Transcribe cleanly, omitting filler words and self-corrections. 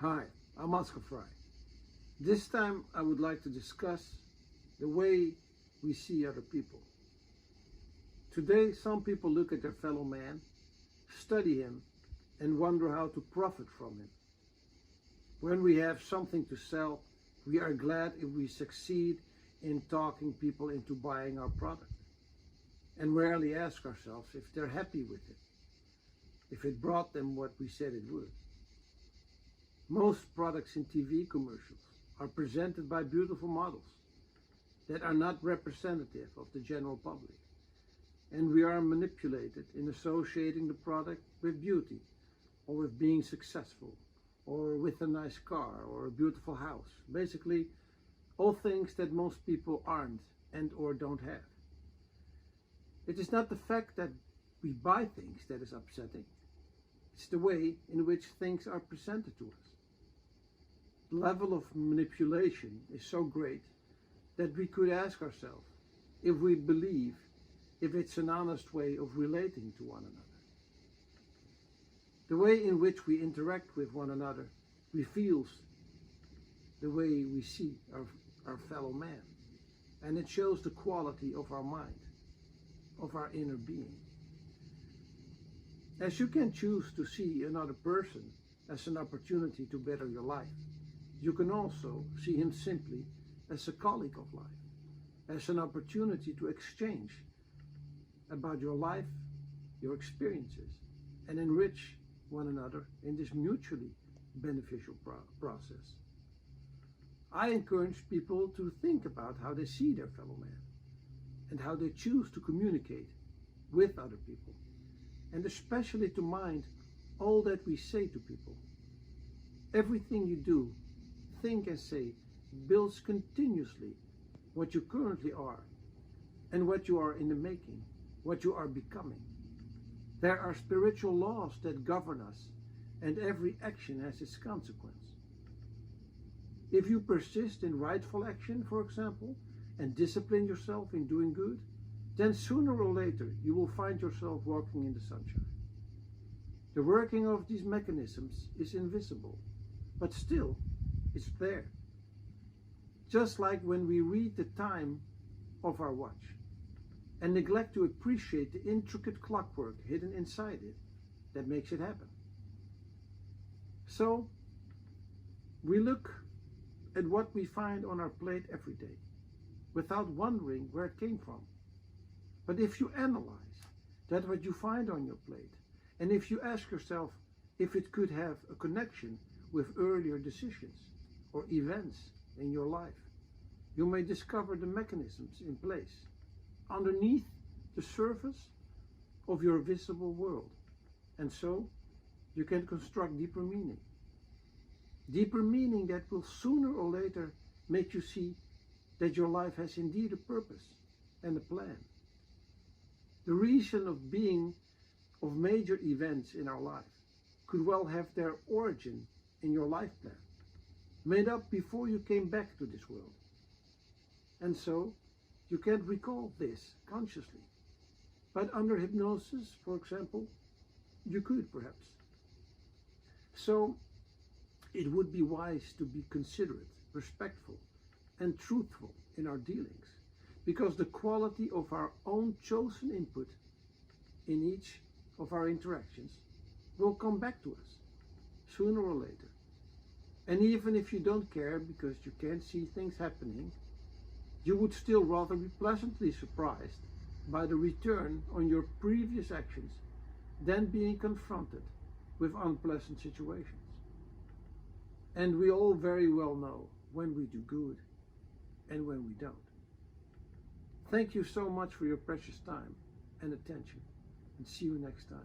Hi, I'm Oscar Fry. This time I would like to discuss the way we see other people. Today, some people look at their fellow man, study him, and wonder how to profit from him. When we have something to sell, we are glad if we succeed in talking people into buying our product, and rarely ask ourselves if they're happy with it, if it brought them what we said it would. Most products in TV commercials are presented by beautiful models that are not representative of the general public, and we are manipulated in associating the product with beauty, or with being successful, or with a nice car, or a beautiful house. Basically, all things that most people aren't and or don't have. It is not the fact that we buy things that is upsetting. It's the way in which things are presented to us. The level of manipulation is so great that we could ask ourselves if we believe if it's an honest way of relating to one another. The way in which we interact with one another reveals the way we see our fellow man, and it shows the quality of our mind, of our inner being. As you can choose to see another person as an opportunity to better your life, you can also see him simply as a colleague of life, as an opportunity to exchange about your life, your experiences, and enrich one another in this mutually beneficial process. I encourage people to think about how they see their fellow man and how they choose to communicate with other people, and especially to mind all that we say to people. Everything you do, think and say builds continuously what you currently are and what you are in the making, what you are becoming. There are spiritual laws that govern us, and every action has its consequence. If you persist in rightful action, for example, and discipline yourself in doing good, then sooner or later you will find yourself walking in the sunshine. The working of these mechanisms is invisible, but still it's there. Just like when we read the time of our watch and neglect to appreciate the intricate clockwork hidden inside it that makes it happen. So we look at what we find on our plate every day without wondering where it came from. But if you analyze that what you find on your plate, and if you ask yourself if it could have a connection with earlier decisions or events in your life, you may discover the mechanisms in place underneath the surface of your visible world, and so you can construct deeper meaning that will sooner or later make you see that your life has indeed a purpose and a plan. The reason of being of major events in our life could well have their origin in your life plan, made up before you came back to this world. And so you can't recall this consciously. But under hypnosis, for example, you could perhaps. So it would be wise to be considerate, respectful, and truthful in our dealings, because the quality of our own chosen input in each of our interactions will come back to us sooner or later. And even if you don't care because you can't see things happening, you would still rather be pleasantly surprised by the return on your previous actions than being confronted with unpleasant situations. And we all very well know when we do good and when we don't. Thank you so much for your precious time and attention, and see you next time.